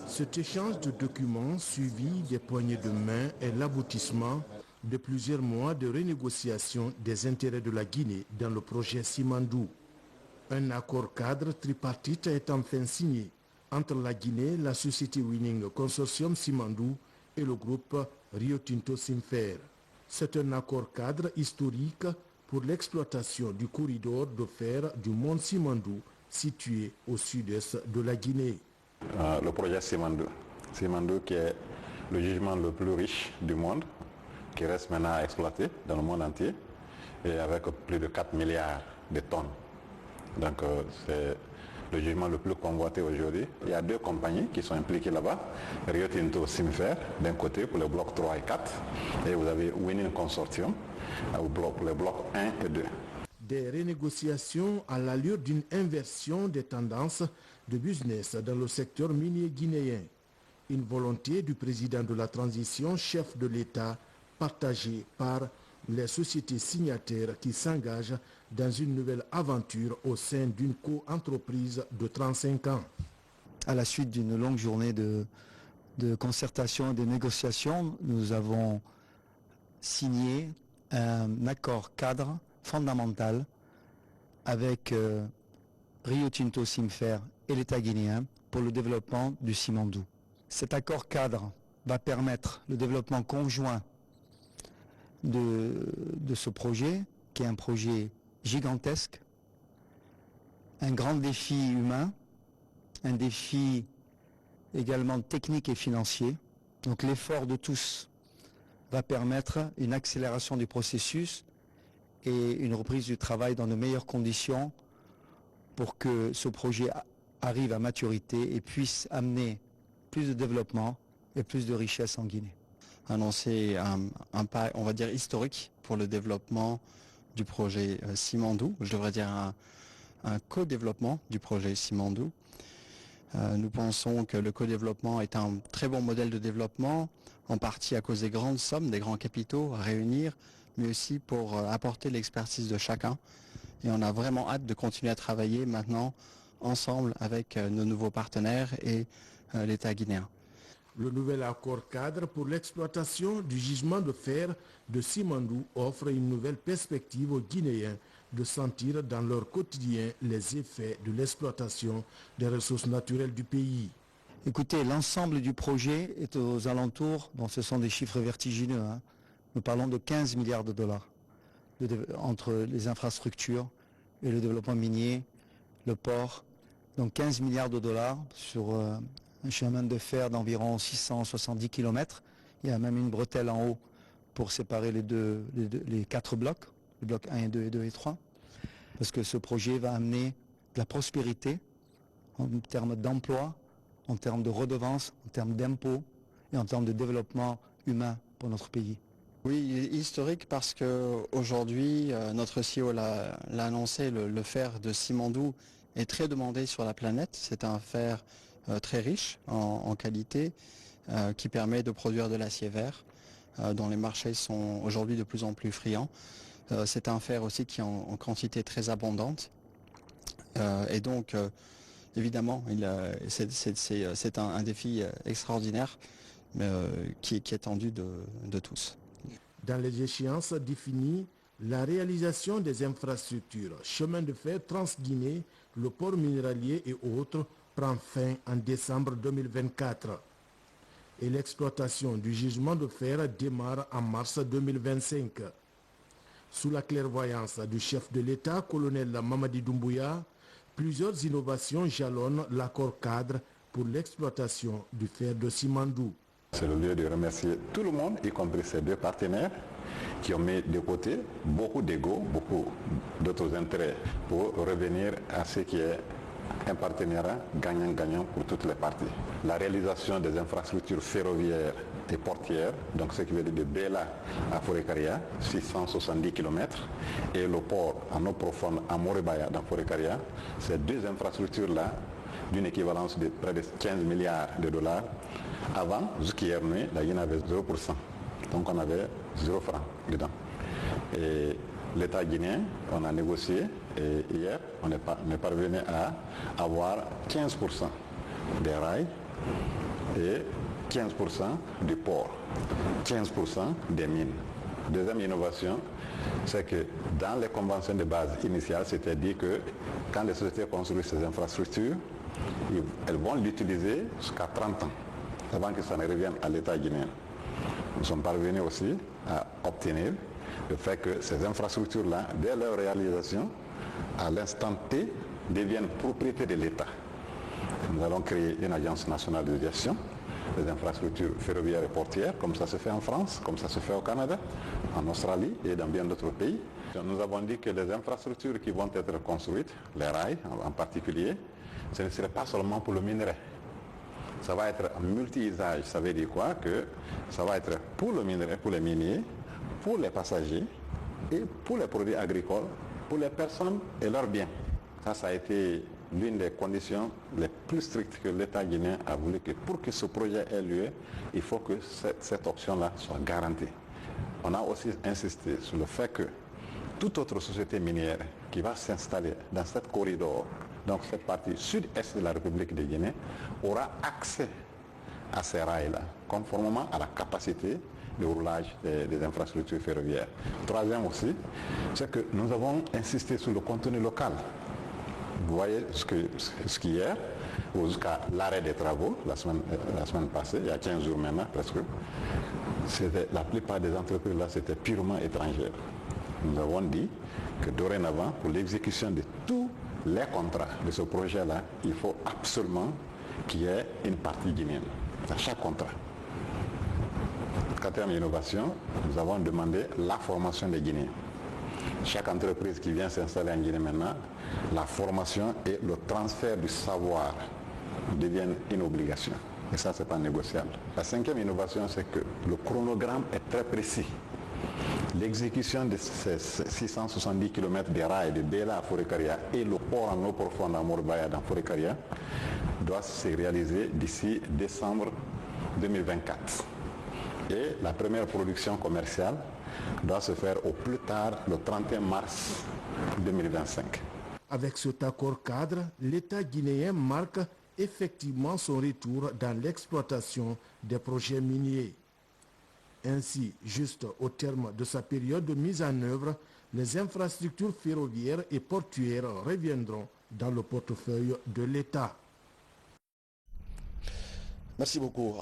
Cet échange de documents suivi des poignées de main est l'aboutissement de plusieurs mois de renégociation des intérêts de la Guinée dans le projet Simandou. Un accord cadre tripartite est enfin signé entre la Guinée, la société Winning Consortium Simandou et le groupe Rio Tinto Simfer. C'est un accord cadre historique pour l'exploitation du corridor de fer du mont Simandou situé au sud-est de la Guinée. Le projet Simandou qui est le gisement le plus riche du monde, qui reste maintenant à exploiter dans le monde entier et avec plus de 4 milliards de tonnes. Donc c'est le gisement le plus convoité aujourd'hui. Il y a deux compagnies qui sont impliquées là-bas, Rio Tinto Simfer d'un côté pour les blocs 3 et 4 et vous avez Winning Consortium pour les blocs 1 et 2. Des renégociations à l'allure d'une inversion des tendances de business dans le secteur minier guinéen. Une volonté du président de la transition, chef de l'État, partagée par les sociétés signataires qui s'engagent dans une nouvelle aventure au sein d'une co-entreprise de 35 ans. À la suite d'une longue journée de concertation et de négociations, nous avons signé un accord cadre fondamental avec Rio Tinto Simfer et l'État guinéen pour le développement du Simandou. Cet accord cadre va permettre le développement conjoint de ce projet, qui est un projet gigantesque, un grand défi humain, un défi également technique et financier. Donc l'effort de tous va permettre une accélération du processus et une reprise du travail dans de meilleures conditions pour que ce projet arrive à maturité et puisse amener plus de développement et plus de richesse en Guinée. Annoncer un pas, on va dire, historique pour le développement du projet Simandou. Je devrais dire un co-développement du projet Simandou. Nous pensons que le co-développement est un très bon modèle de développement, en partie à cause des grandes sommes, des grands capitaux à réunir, mais aussi pour apporter l'expertise de chacun. Et on a vraiment hâte de continuer à travailler maintenant ensemble avec nos nouveaux partenaires et l'État guinéen. Le nouvel accord cadre pour l'exploitation du gisement de fer de Simandou offre une nouvelle perspective aux Guinéens de sentir dans leur quotidien les effets de l'exploitation des ressources naturelles du pays. Écoutez, l'ensemble du projet est aux alentours, bon, ce sont des chiffres vertigineux, hein. Nous parlons de 15 milliards de dollars entre les infrastructures et le développement minier, le port. Donc 15 milliards de dollars sur un chemin de fer d'environ 670 km. Il y a même une bretelle en haut pour séparer les 4 blocs, le bloc 1 et 2 et 2 et 3. Parce que ce projet va amener de la prospérité en termes d'emploi, en termes de redevances, en termes d'impôts et en termes de développement humain pour notre pays. Oui, historique parce qu'aujourd'hui, notre CEO l'a annoncé, le fer de Simandou est très demandé sur la planète. C'est un fer très riche en qualité qui permet de produire de l'acier vert dont les marchés sont aujourd'hui de plus en plus friands. C'est un fer aussi qui est en quantité très abondante et donc évidemment c'est un défi extraordinaire qui est attendu de tous. Dans les échéances définies, la réalisation des infrastructures, chemin de fer Trans-Guinée, le port minéralier et autres prend fin en décembre 2024. Et l'exploitation du gisement de fer démarre en mars 2025. Sous la clairvoyance du chef de l'État, colonel Mamadi Doumbouya, plusieurs innovations jalonnent l'accord cadre pour l'exploitation du fer de Simandou. C'est le lieu de remercier tout le monde, y compris ces deux partenaires, qui ont mis de côté beaucoup d'ego, beaucoup d'autres intérêts pour revenir à ce qui est un partenariat gagnant-gagnant pour toutes les parties. La réalisation des infrastructures ferroviaires et portières, donc ce qui veut dire de Bela à Forécaria, 670 km, et le port en eau profonde à Morebaya dans Forécaria, ces deux infrastructures-là, d'une équivalence de près de 15 milliards de dollars. Avant, jusqu'hier nuit, la Guinée avait 0%. Donc on avait 0 francs dedans. Et l'État guinéen, on a négocié et hier, on est parvenu à avoir 15% des rails et 15% du port, 15% des mines. Deuxième innovation, c'est que dans les conventions de base initiales, c'était dit que quand les sociétés construisent ces infrastructures, elles vont l'utiliser jusqu'à 30 ans, avant que ça ne revienne à l'État guinéen. Nous sommes parvenus aussi à obtenir le fait que ces infrastructures-là, dès leur réalisation, à l'instant T, deviennent propriété de l'État. Nous allons créer une agence nationale de gestion des infrastructures ferroviaires et portières, comme ça se fait en France, comme ça se fait au Canada, en Australie et dans bien d'autres pays. Nous avons dit que les infrastructures qui vont être construites, les rails en particulier, ce ne serait pas seulement pour le minerai. Ça va être multi-usage. Ça veut dire quoi? Que ça va être pour le minerai, pour les miniers, pour les passagers et pour les produits agricoles, pour les personnes et leurs biens. Ça a été l'une des conditions les plus strictes que l'État guinéen a voulu que pour que ce projet ait lieu, il faut que cette option-là soit garantie. On a aussi insisté sur le fait que toute autre société minière qui va s'installer dans cette corridor, donc cette partie sud-est de la République de Guinée, aura accès à ces rails-là, conformément à la capacité de roulage des infrastructures ferroviaires. Troisième aussi, c'est que nous avons insisté sur le contenu local. Vous voyez ce qu'hier, jusqu'à l'arrêt des travaux, la semaine passée, il y a 15 jours maintenant presque, la plupart des entreprises là, c'était purement étrangères. Nous avons dit que dorénavant, pour l'exécution de tous les contrats de ce projet-là, il faut absolument qu'il y ait une partie guinéenne dans chaque contrat. Quatrième innovation, nous avons demandé la formation des Guinéens. Chaque entreprise qui vient s'installer en Guinée maintenant, la formation et le transfert du savoir deviennent une obligation. Et ça, ce n'est pas négociable. La cinquième innovation, c'est que le chronogramme est très précis. L'exécution de ces 670 km de rails de Bela à Forêt-Caria et le port en eau profonde à Morbaya dans Forêt-Caria doit se réaliser d'ici décembre 2024. Et la première production commerciale doit se faire au plus tard le 31 mars 2025. Avec cet accord cadre, l'État guinéen marque effectivement son retour dans l'exploitation des projets miniers. Ainsi, juste au terme de sa période de mise en œuvre, les infrastructures ferroviaires et portuaires reviendront dans le portefeuille de l'État. Merci beaucoup.